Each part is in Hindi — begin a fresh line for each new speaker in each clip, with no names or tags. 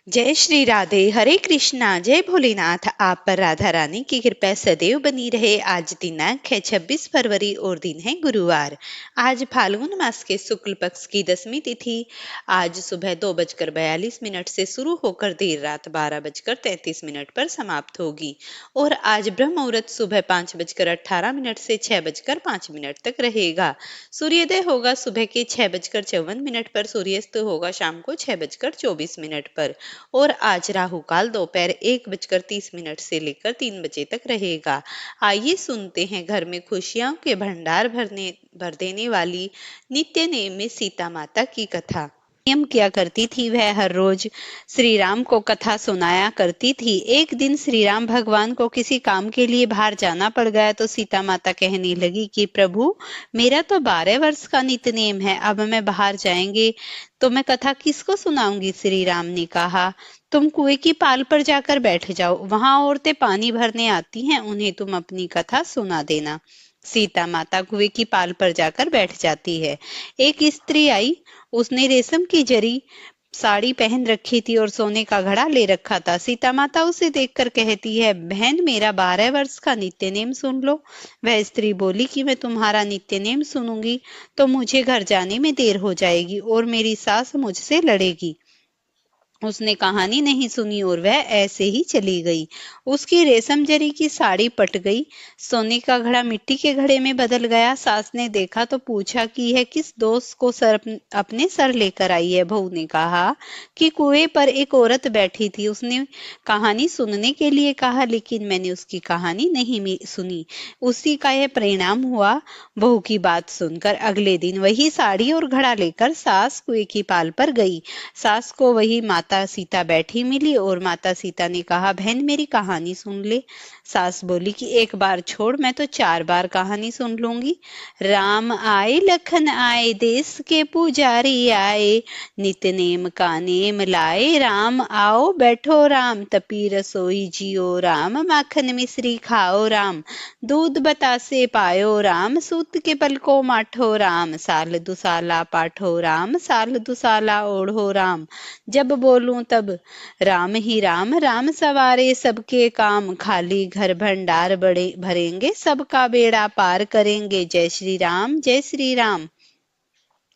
जय श्री राधे। हरे कृष्णा। जय भोलेनाथ। आप पर राधा रानी की कृपा सदैव बनी रहे। आज दिनांक है 26 फरवरी और दिन है गुरुवार। आज फाल्गुन मास के शुक्ल पक्ष की 10वीं तिथि आज सुबह 2:42 से शुरू होकर देर रात 12:33 पर समाप्त होगी और आज ब्रह्म मुहूर्त सुबह 5:18 से 6:05 तक रहेगा। सूर्योदय होगा सुबह के 6:54 पर। सूर्यास्त होगा शाम को 6:24 पर और आज राहु काल दोपहर 1:30 से लेकर 3 बजे तक रहेगा। आइए सुनते हैं घर में खुशियों के भंडार भर देने वाली नित्य नेमी सीता माता की कथा। नियम किया करती थी, वह हर रोज श्री राम को कथा सुनाया करती थी। एक दिन श्री राम भगवान को किसी काम के लिए बाहर जाना पड़ गया तो सीता माता कहने लगी कि प्रभु, मेरा तो 12 वर्ष का नित्य नेम है, अब मैं बाहर जाएंगे तो मैं कथा किसको सुनाऊंगी। श्री राम ने कहा, तुम कुएं की पाल पर जाकर बैठ जाओ, वहां औरतें पानी भरने आती हैं, उन्हें तुम अपनी कथा सुना देना। सीता माता कुएं की पाल पर जाकर बैठ जाती है। एक स्त्री आई, उसने रेशम की जरी साड़ी पहन रखी थी और सोने का घड़ा ले रखा था। सीता माता उसे देखकर कहती है, बहन, मेरा 12 वर्ष का नित्य नेम सुन लो। वह स्त्री बोली कि मैं तुम्हारा नित्य नेम सुनूंगी तो मुझे घर जाने में देर हो जाएगी और मेरी सास मुझसे लड़ेगी। उसने कहानी नहीं सुनी और वह ऐसे ही चली गई। उसकी रेशम जरी की साड़ी पट गई, सोने का घड़ा मिट्टी के घड़े में बदल गया। सास ने देखा तो पूछा कि यह किस दोस्त को अपने सर लेकर आई है। बहू ने कहा कि कुएं पर एक औरत बैठी थी, उसने कहानी सुनने के लिए कहा, लेकिन मैंने उसकी कहानी नहीं सुनी। उसी का यह परिणाम हुआ। बहू की बात सुनकर अगले दिन वही साड़ी और घड़ा लेकर सास कुएं की पाल पर गई। सास को वही माता सीता बैठी मिली और माता सीता ने कहा, बहन, मेरी कहानी सुन ले। सास बोली कि एक बार छोड़, मैं तो 4 बार कहानी सुन लूंगी। राम आए, लखन आए, देश के पुजारी आए, नित्य नेम का नेम लाए, राम आओ बैठो राम, तपी रसोई जियो राम, माखन मिश्री खाओ राम, दूध बतासे पायो राम, सूत के पल को माठो राम, साल दुसाला पाठो राम, साल दुसाला ओढ़ो राम, जब बोलूं तब राम ही राम, राम सवारे सबके काम, खाली घर भंडार बड़े भरेंगे, सबका बेड़ा पार करेंगे, जय श्री राम, जय श्री राम।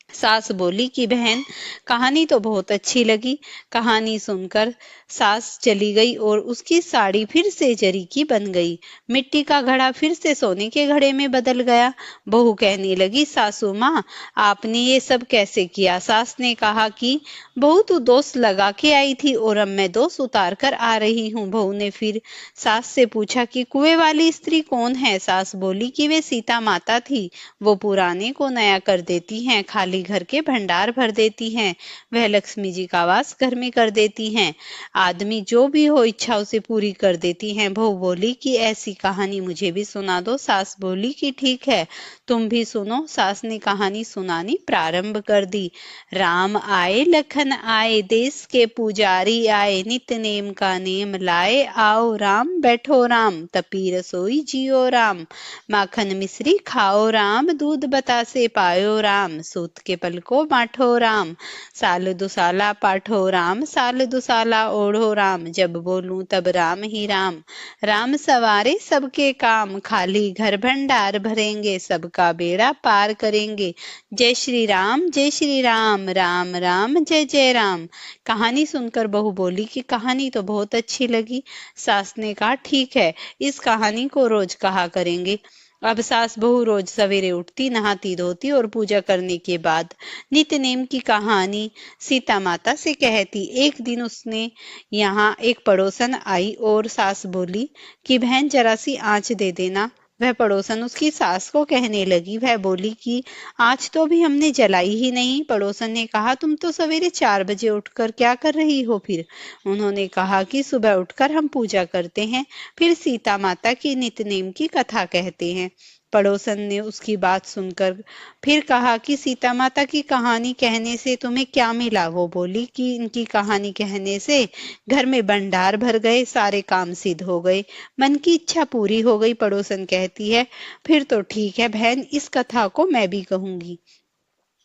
सास बोली कि बहन, कहानी तो बहुत अच्छी लगी। कहानी सुनकर सास चली गई और उसकी साड़ी फिर से जरी की बन गई, मिट्टी का घड़ा फिर से सोने के घड़े में बदल गया। बहू कहने लगी, सासू माँ, आपने ये सब कैसे किया। सास ने कहा कि बहू, तू दोष लगा के आई थी और अब मैं दोष उतार कर आ रही हूँ। बहू ने फिर सास से पूछा कि कुएं वाली स्त्री कौन है। सास बोली कि वे सीता माता थी, वो पुराने को नया कर देती हैं, खाली घर के भंडार भर देती हैं, वह लक्ष्मी जी का वास घर में कर देती हैं, आदमी जो भी हो इच्छा उसे पूरी कर देती हैं। बहू बोली कि ऐसी कहानी मुझे भी सुना दो। सास बोली कि ठीक है, तुम भी सुनो। सास ने कहानी सुनानी प्रारंभ कर दी। राम आए, लखन आए, देश के पुजारी आए, नित्य नेम का नेम लाए, आओ राम बैठो राम, तपी रसोई जियो राम, माखन मिश्री खाओ राम, दूध बतासे पायो राम, सूत के पल को बांटो राम, साल दुसाला पाठो राम, साल दुसाला ओढ़ो राम, जब बोलूं तब राम ही राम, राम सवारे सबके काम, खाली घर भंडार भरेंगे, सबका बेड़ा पार करेंगे, जय श्री राम, जय श्री राम, राम राम जय जय राम। कहानी सुनकर बहू बोली कि कहानी तो बहुत अच्छी लगी। सास ने कहा, ठीक है, इस कहानी को रोज कहा करेंगे। अब सास बहू रोज सवेरे उठती, नहाती धोती और पूजा करने के बाद नित्य नेम की कहानी सीता माता से कहती। एक दिन उसने यहाँ एक पड़ोसन आई और सास बोली कि बहन, जरा सी आंच दे देना। वह पड़ोसन उसकी सास को कहने लगी। वह बोली कि आज तो भी हमने जलाई ही नहीं। पड़ोसन ने कहा, तुम तो सवेरे 4 बजे उठकर क्या कर रही हो फिर। उन्होंने कहा कि सुबह उठकर हम पूजा करते हैं, फिर सीता माता की नित्य नेम की कथा कहते हैं। पड़ोसन ने उसकी बात सुनकर फिर कहा कि सीता माता की कहानी कहने से तुम्हें क्या मिला। वो बोली कि इनकी कहानी कहने से घर में भंडार भर गए, सारे काम सिद्ध हो गए, मन की इच्छा पूरी हो गई। पड़ोसन कहती है, फिर तो ठीक है बहन, इस कथा को मैं भी कहूंगी।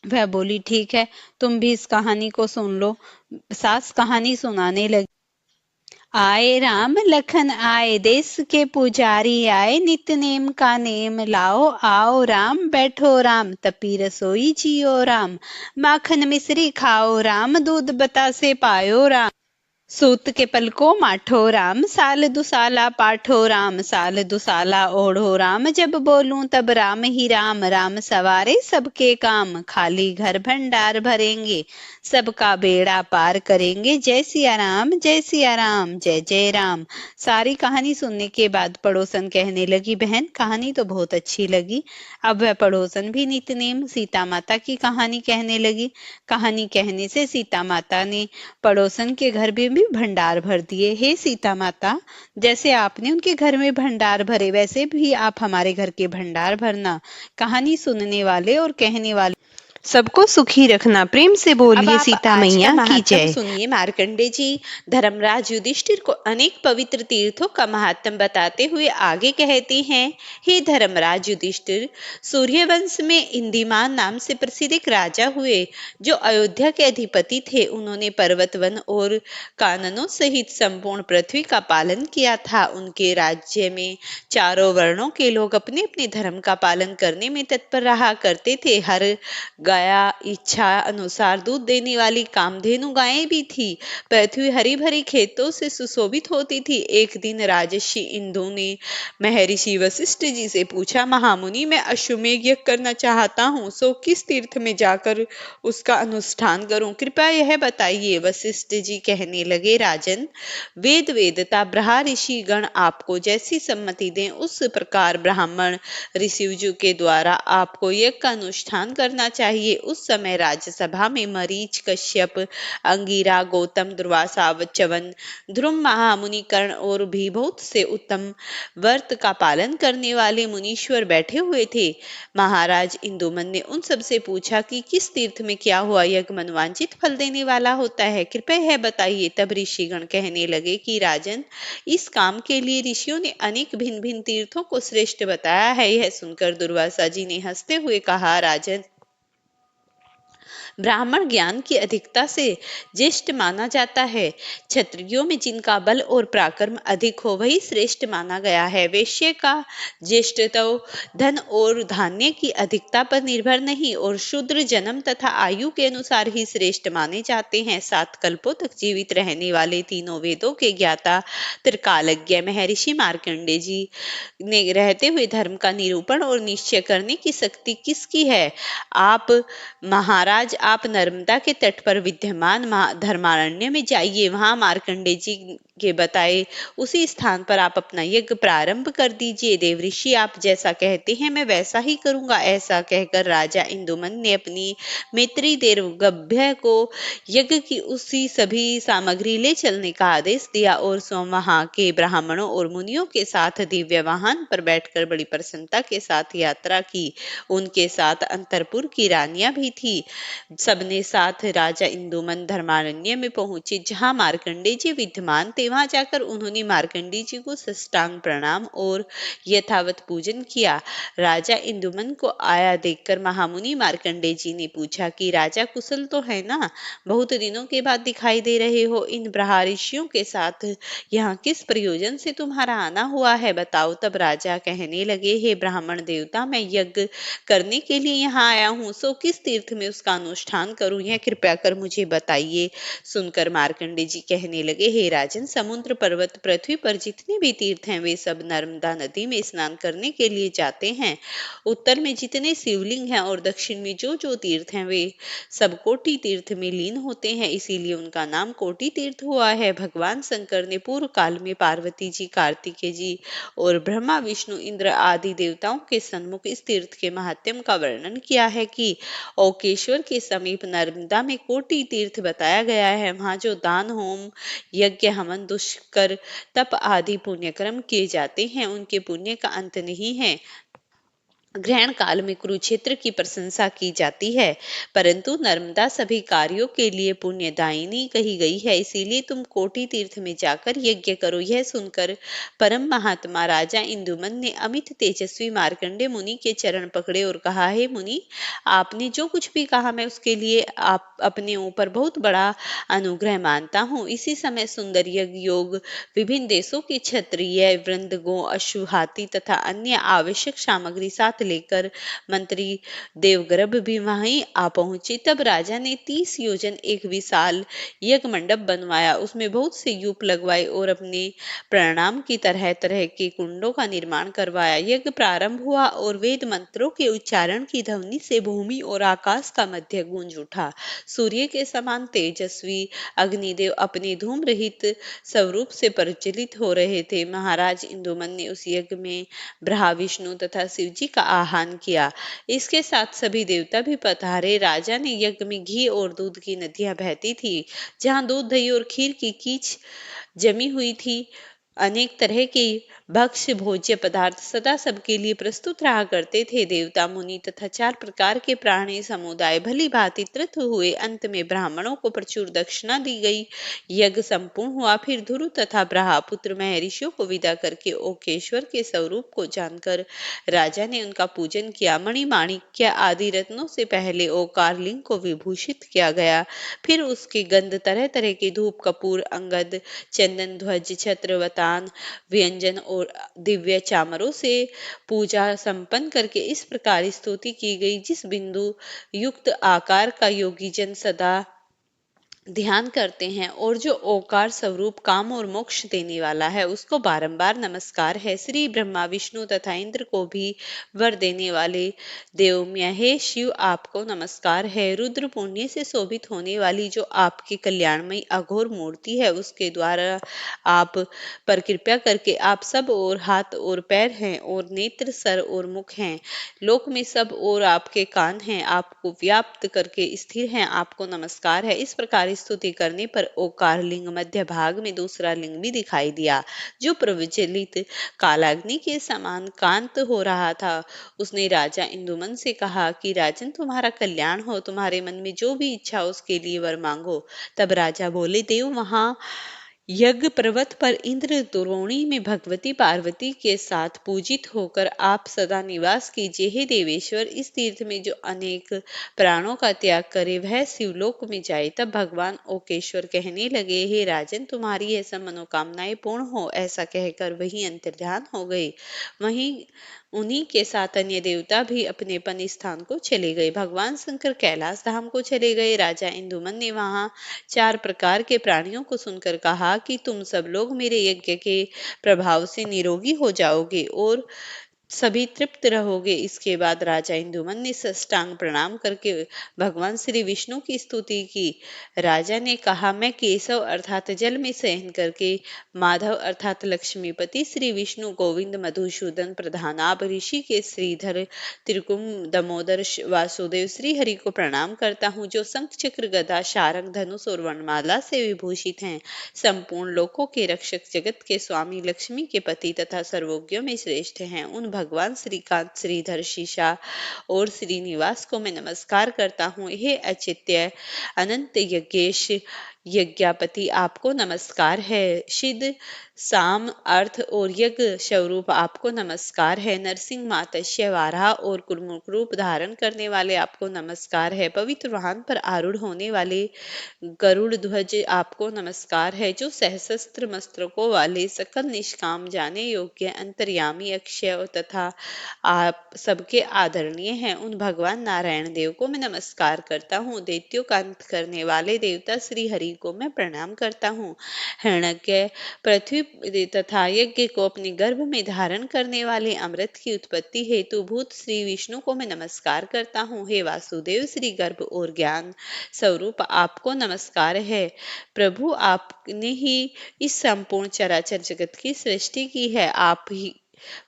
वह बोली, ठीक है, तुम भी इस कहानी को सुन लो। सास कहानी सुनाने लगी। आए राम लखन आए, देश के पुजारी आए, नित नेम का नेम लाओ, आओ राम बैठो राम, तपी रसोई जियो राम, माखन मिश्री खाओ राम, दूध बतासे पायो राम, सूत के पलको माठो राम, साल दुसाला पाठो राम, साल दुसाला ओढ़ो राम, जब बोलूं तब राम ही राम, राम सवारे सबके काम, खाली घर भंडार भरेंगे, सबका बेड़ा पार करेंगे, जय सिया राम, जय सिया राम, जय जय राम। सारी कहानी सुनने के बाद पड़ोसन कहने लगी, बहन कहानी तो बहुत अच्छी लगी। अब वह पड़ोसन भी नितनेम सीता माता की कहानी कहने लगी। कहानी कहने से सीता माता ने पड़ोसन के घर में भी भंडार भर दिए। हे सीता माता, जैसे आपने उनके घर में भंडार भरे, वैसे भी आप हमारे घर के भंडार भरना। कहानी सुनने वाले और कहने वाले सबको सुखी रखना। प्रेम से
अब
बोलिए
आप
सीता
आज का
मैया की
महात्म
जय।
सुनिए। मार्कंडे जी धर्मराज युधिष्ठिर को अनेक पवित्र तीर्थों का महात्म बताते हुए आगे कहते हैं, हे धर्मराज युधिष्ठिर, सूर्यवंश में इंदिमान नाम से प्रसिद्ध एक राजा हुए जो अयोध्या के अधिपति थे। उन्होंने पर्वत वन और काननों सहित संपूर्ण पृथ्वी का पालन किया था। उनके राज्य में चारों वर्णों के लोग अपने अपने धर्म का पालन करने में तत्पर रहा करते थे। हर गाया इच्छा अनुसार दूध देने वाली कामधेनु गायें भी थी। पृथ्वी हरी भरी खेतों से सुशोभित होती थी। एक दिन राजर्षि इंदु ने महर्षि वशिष्ठ जी से पूछा, महामुनि मैं अश्वमेध यज्ञ करना चाहता हूँ, सो किस तीर्थ में जाकर उसका अनुष्ठान करूं, कृपया यह बताइए। वशिष्ठ जी कहने लगे, राजन, वेद वेदता ब्रहा ऋषि गण आपको जैसी सम्मति दें उस प्रकार ब्राह्मण ऋषियों के द्वारा आपको यज्ञ का अनुष्ठान करना चाहिए। उस समय राज्यसभा में मरीच, कश्यप, अंगिरा, गौतम, दुर्वासा, च्यवन, ध्रुव, महामुनि, कर्ण और भी बहुत से उत्तम व्रत का पालन करने वाले मुनीश्वर बैठे हुए थे। महाराज इंदुमन ने उन सब से पूछा कि किस तीर्थ में क्या हुआ यज्ञ मनवांचित फल देने वाला होता है, कृपया यह बताइए। तब ऋषिगण कहने लगे कि राजन, इस काम के लिए ऋषियों ने अनेक भिन्न भिन्न तीर्थों को श्रेष्ठ बताया है। यह सुनकर दुर्वासा जी ने हंसते हुए कहा, राजन, ब्राह्मण ज्ञान की अधिकता से ज्येष्ठ माना जाता है। क्षत्रियों में जिनका बल और पराक्रम अधिक हो वही श्रेष्ठ माना गया है। वैश्य का ज्येष्ठत्व धन और धान्य की अधिकता पर निर्भर नहीं और शूद्र जन्म तथा आयु के अनुसार ही श्रेष्ठ माने जाते हैं। 7 कल्पों तक जीवित रहने वाले तीनों वेदों के ज्ञाता त्रिकालज्ञ महर्षि मार्कंडे जी ने रहते हुए धर्म का निरूपण और निश्चय करने की शक्ति किसकी है? आप महाराज, आप नर्मदा के तट पर विद्यमान धर्मारण्य में जाइए। वहां मार्कंडे जी के बताए उसी स्थान पर आप अपना यज्ञ प्रारंभ कर दीजिए। देवऋषि, आप जैसा कहते हैं मैं वैसा ही करूंगा। ऐसा कहकर राजा इंदुमन ने अपनी मैत्री देवगभ्य को यज्ञ की उसी सभी सामग्री ले चलने का आदेश दिया और वहां के ब्राह्मणों और मुनियों के साथ दिव्य वाहन पर बैठकर बड़ी प्रसन्नता के साथ यात्रा की। उनके साथ अंतरपुर की रानियां भी थी। सबने साथ राजा इंदुमन धर्मारण्य में पहुंचे जहां मार्कंडे जी विद्यमान थे। वहां जाकर उन्होंने मार्कंडे जी को साष्टांग प्रणाम और यथावत पूजन किया। राजा इंदुमन को आया देखकर महामुनि मार्कंडे जी ने पूछा कि राजा कुशल तो है ना? बहुत दिनों के बाद दिखाई दे रहे हो। इन ब्रह्मर्षियों के साथ यहाँ किस प्रयोजन से तुम्हारा आना हुआ है, बताओ। तब राजा कहने लगे, हे ब्राह्मण देवता, मैं यज्ञ करने के लिए यहाँ आया हूँ, सो किस तीर्थ में उसका अनुष्ठान करूं यह कृपया कर मुझे बताइए। सुनकर मार्कंडे जी कहने लगे, हे राजन, समुद्र, पर्वत, पृथ्वी पर जितने भी तीर्थ हैं वे सब नर्मदा नदी में स्नान करने के लिए जाते हैं। उत्तर में जितने शिवलिंग हैं और दक्षिण में जो जो तीर्थ हैं वे सब कोटि तीर्थ में लीन होते हैं, इसीलिए उनका नाम कोटि तीर्थ हुआ है। भगवान शंकर ने पूर्व काल में पार्वती जी, कार्तिकेय जी और ब्रह्मा, विष्णु, इंद्र आदि देवताओं के सन्मुख इस तीर्थ के महात्म्य का वर्णन किया है कि ओकेश्वर के समीप नर्मदा में कोटि तीर्थ बताया गया है। वहां जो दान, होम, यज्ञ, हवन, दुष्कर, तप आदि पुण्यक्रम किए जाते हैं उनके पुण्य का अंत नहीं है। ग्रहण काल में कुरुक्षेत्र की प्रशंसा की जाती है, परंतु नर्मदा सभी कार्यों के लिए पुण्यदायिनी कही गई है, इसीलिए तुम कोटि तीर्थ में जाकर यज्ञ करो। यह सुनकर परम महात्मा राजा इंदुमन ने अमित तेजस्वी मार्कंडे मुनि के चरण पकड़े और कहा, हे मुनि, आपने जो कुछ भी कहा मैं उसके लिए आप अपने ऊपर बहुत बड़ा अनुग्रह मानता हूँ। इसी समय सुंदर यज्ञ योग विभिन्न देशों के क्षत्रिय वृंद गो अश्व हाथी तथा अन्य आवश्यक सामग्री साथ लेकर मंत्री देवगर्भ भी वहीं आ पहुंचे। तब राजा ने 30 योजन एक विशाल यज्ञ मंडप बनवाया, उसमें बहुत से यूप लगवाए और अपने प्रणाम की तरह तरह के कुंडों का निर्माण करवाया। यज्ञ प्रारंभ हुआ और वेद मंत्रों के उच्चारण की ध्वनि से भूमि और आकाश का मध्य गूंज उठा। सूर्य के समान तेजस्वी अग्निदेव अपने धूम रहित स्वरूप से प्रज्वलित हो रहे थे। महाराज इंदुमन ने उस यज्ञ में ब्रह्मा विष्णु तथा शिव जी का आह्वान किया। इसके साथ सभी देवता भी पधारे। राजा ने यज्ञ में घी और दूध की नदियां बहती थी, जहां दूध दही और खीर की कीच जमी हुई थी। अनेक तरह के भक्ष्य भोज्य पदार्थ सदा सबके लिए प्रस्तुत रहा करते थे। देवता मुनि तथा 4 प्रकार के प्राणी समुदाय भली भांति तृप्त हुए। अंत में ब्राह्मणों को प्रचुर दक्षिणा दी गई। यज्ञ संपूर्ण हुआ। फिर ध्रुव तथा ब्रह्मपुत्र महर्षियों को विदा करके ओकेश्वर के स्वरूप को जानकर राजा ने उनका पूजन किया। मणि माणिक्य आदि रत्नों से पहले ओकार लिंग को विभूषित किया गया। फिर उसके गंध तरह तरह के धूप कपूर अंगद चंदन ध्वज छत्र वतान व्यंजन और दिव्य चामरों से पूजा संपन्न करके इस प्रकार स्तुति की गई, जिस बिंदु युक्त आकार का योगी जन सदा ध्यान करते हैं और जो ओकार स्वरूप काम और मोक्ष देने वाला है, उसको बारंबार नमस्कार है। श्री ब्रह्मा विष्णु तथा इंद्र को भी वर देने वाले देवमय हे शिव, आपको नमस्कार है। रुद्र पुण्य से शोभित होने वाली जो आपकी कल्याणमयी अघोर मूर्ति है, उसके द्वारा आप पर कृपा करके आप सब और हाथ और पैर हैं और नेत्र सर और मुख हैं। लोक में सब और आपके कान हैं, आपको व्याप्त करके स्थिर हैं, आपको नमस्कार है। इस प्रकार स्तुति करने पर ओकार लिंग मध्य भाग में दूसरा लिंग भी दिखाई दिया, जो प्रज्वलित कालाग्नि के समान कांत हो रहा था। उसने राजा इंदुमन से कहा कि राजन, तुम्हारा कल्याण हो, तुम्हारे मन में जो भी इच्छा उसके लिए वर मांगो। तब राजा बोले, देव, वहां यज्ञ पर्वत पर इंद्र द्रोणी में भगवती पार्वती के साथ पूजित होकर आप सदा निवास कीजिए। हे देवेश्वर, इस तीर्थ में जो अनेक प्राणों का त्याग करे वह शिवलोक में जाए। तब भगवान ओकेश्वर कहने लगे, हे राजन, तुम्हारी यह सब मनोकामनाएं पूर्ण हो। ऐसा कहकर वही अंतर्ध्यान हो गए। वहीं उन्हीं के साथ अन्य देवता भी अपने अपन स्थान को चले गए। भगवान शंकर कैलाश धाम को चले गए। राजा इंदुमन ने वहां 4 प्रकार के प्राणियों को सुनकर कहा कि तुम सब लोग मेरे यज्ञ के प्रभाव से निरोगी हो जाओगे और सभी तृप्त रहोगे। इसके बाद राजा इंदुमन ने साष्टांग प्रणाम करके भगवान श्री विष्णु की स्तुति की। राजा ने कहा, मैं केशव अर्थात जल में शयन करके माधव अर्थात लक्ष्मीपति श्री विष्णु गोविंद मधुसूदन प्रधानाभ ऋषि के श्रीधर त्रिकुम दामोदर वासुदेव श्री हरि को प्रणाम करता हूँ, जो शंख चक्र गदा शारंग धनुष और वनमाला से विभूषित हैं। संपूर्ण लोकों के रक्षक जगत के स्वामी लक्ष्मी के पति तथा सर्वज्ञों में श्रेष्ठ हैं। उन भगवान श्रीकांत श्रीधर शीशा और श्रीनिवास को मैं नमस्कार करता हूँ। हे अचित्य अनंत यज्ञेश यज्ञापति, आपको नमस्कार है। सिद्ध साम अर्थ और यज्ञ स्वरूप आपको नमस्कार है। नरसिंह मातस्य वाराह और कुर्मुख रूप धारण करने वाले आपको नमस्कार है। पवित्र वाहन पर आरूढ़ होने वाले गरुड़ ध्वज आपको नमस्कार है। जो सहस्त्र मस्तकों वाले सकल निष्काम जाने योग्य अंतर्यामी अक्षय तथा आप सबके आदरणीय हैं, उन भगवान नारायण देव को मैं नमस्कार करता हूँ। दैत्यों का अंत करने वाले देवता श्री हरि को मैं प्रणाम करता हूँ। हिरण्यज्ञ पृथ्वी तथा यज्ञ को अपने गर्भ में धारण करने वाले अमृत की उत्पत्ति हेतु भूत श्री विष्णु को मैं नमस्कार करता हूँ। हे वासुदेव, श्री गर्भ और ज्ञान स्वरूप आपको नमस्कार है। प्रभु, आपने ही इस संपूर्ण चराचर जगत की सृष्टि की है।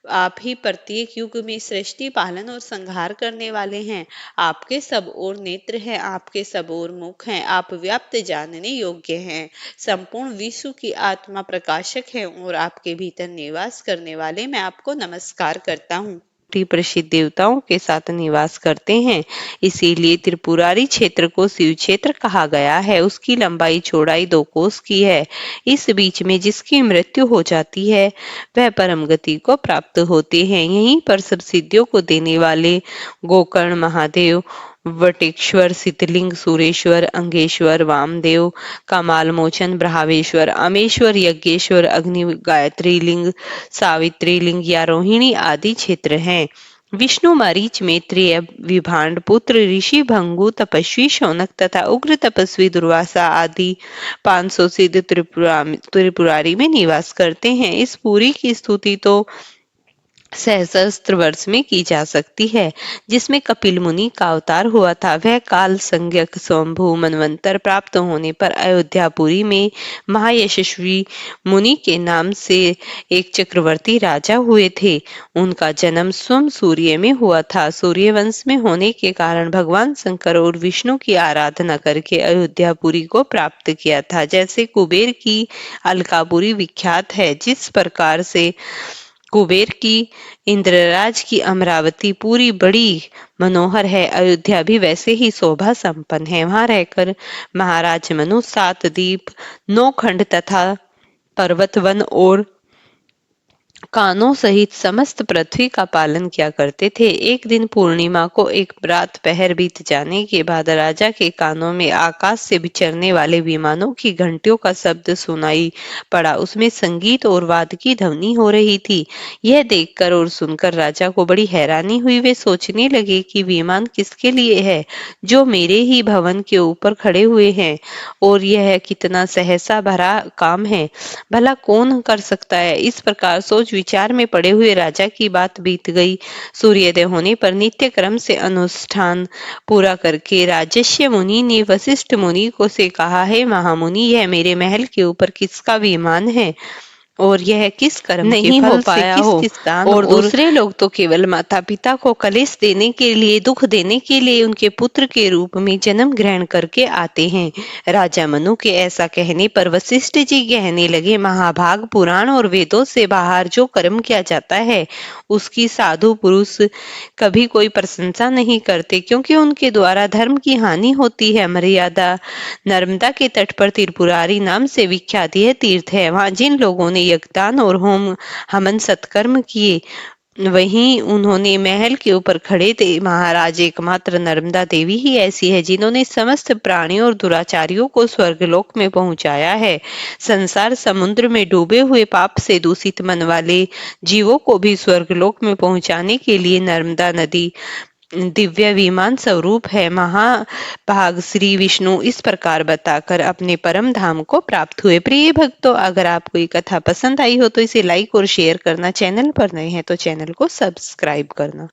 आप ही प्रत्येक युग में सृष्टि पालन और संहार करने वाले हैं। आपके सब और नेत्र हैं, आपके सब और मुख हैं, आप व्याप्त जानने योग्य हैं। संपूर्ण विश्व की आत्मा प्रकाशक है और आपके भीतर निवास करने वाले मैं आपको नमस्कार करता हूँ। कोटि प्रसिद्ध देवताओं के साथ निवास करते हैं। इसीलिए त्रिपुरारी क्षेत्र को शिव क्षेत्र कहा गया है। उसकी लंबाई चौड़ाई 2 कोस की है। इस बीच में जिसकी मृत्यु हो जाती है वह परम गति को प्राप्त होते हैं। यहीं पर सब सिद्धियों को देने वाले गोकर्ण महादेव, वटेश्वर, सिद्धलिंग, सुरेश्वर, अंगेश्वर, वामदेव, कमाल मोचन, ब्रहावेश्वर, अमेश्वर, यज्ञेश्वर, अग्नि, गायत्री लिंग, सावित्री लिंग या रोहिणी आदि क्षेत्र हैं। विष्णु, मरीच, मैत्रेय, विभांड पुत्र ऋषि भंगु, तपस्वी शौनक तथा उग्र तपस्वी दुर्वासा आदि 500 सिद्ध त्रिपुरारी में निवास करते हैं। इस पुरी की स्तुति तो सहस्त्र वर्ष में की जा सकती है, जिसमें कपिल मुनि का अवतार हुआ था। वह काल संज्ञक स्वयंभू मनवंतर प्राप्त होने पर अयोध्यापुरी में महायशस्वी मुनि के नाम से एक चक्रवर्ती राजा हुए थे। उनका जन्म स्वयं सूर्य में हुआ था। सूर्य वंश में होने के कारण भगवान शंकर और विष्णु की आराधना करके अयोध्यापुरी को प्राप्त किया था। जैसे कुबेर की अलकापुरी विख्यात है, जिस प्रकार से कुबेर की इंद्रराज की अमरावती पूरी बड़ी मनोहर है, अयोध्या भी वैसे ही शोभा संपन्न है। वहां रहकर महाराज मनु 7 द्वीप, 9 खंड तथा पर्वत, वन और कानों सहित समस्त पृथ्वी का पालन किया करते थे। एक दिन पूर्णिमा को एक रात पहर बीत जाने के बाद राजा के कानों में आकाश से विचरने वाले विमानों की घंटियों का शब्द सुनाई पड़ा। उसमें संगीत और वाद की ध्वनि हो रही थी। यह देखकर और सुनकर राजा को बड़ी हैरानी हुई। वे सोचने लगे कि विमान किसके लिए है, जो मेरे ही भवन के ऊपर खड़े हुए हैं, और यह कितना सहसा भरा काम है, भला कौन कर सकता है। इस प्रकार सोच विचार में पड़े हुए राजा की बात बीत गई। सूर्योदय होने पर नित्य क्रम से अनुष्ठान पूरा करके राजर्षि मुनि ने वशिष्ठ मुनि को से कहा, है महामुनि, यह मेरे महल के ऊपर किसका विमान है और यह किस कर्म
नहीं
के
हो
फल
पाया
से
हो,
किस दान
और
दूसरे लोग तो केवल माता पिता को कलेश देने के लिए, दुख देने के लिए उनके पुत्र के रूप में जन्म ग्रहण करके आते हैं। राजा मनु के ऐसा कहने पर वशिष्ठ जी कहने लगे, महाभाग, पुराण और वेदों से बाहर जो कर्म किया जाता है उसकी साधु पुरुष कभी कोई प्रशंसा नहीं करते, क्योंकि उनके द्वारा धर्म की हानि होती है। मर्यादा नर्मदा के तट पर त्रिपुरारी नाम से विख्यात यह तीर्थ है। वहां जिन लोगों ने यज्ञदान और होम हवन सत्कर्म किए, वहीं उन्होंने महल के ऊपर खड़े थे। महाराज, एकमात्र नर्मदा देवी ही ऐसी है जिन्होंने समस्त प्राणियों और दुराचारियों को स्वर्गलोक में पहुंचाया है। संसार समुद्र में डूबे हुए पाप से दूषित मन वाले जीवों को भी स्वर्गलोक में पहुंचाने के लिए नर्मदा नदी दिव्य विमान स्वरूप है। महाभाग श्री विष्णु इस प्रकार बताकर अपने परम धाम को प्राप्त हुए। प्रिय भक्तों, अगर आपको ये कथा पसंद आई हो तो इसे लाइक और शेयर करना, चैनल पर नए हैं तो चैनल को सब्सक्राइब करना।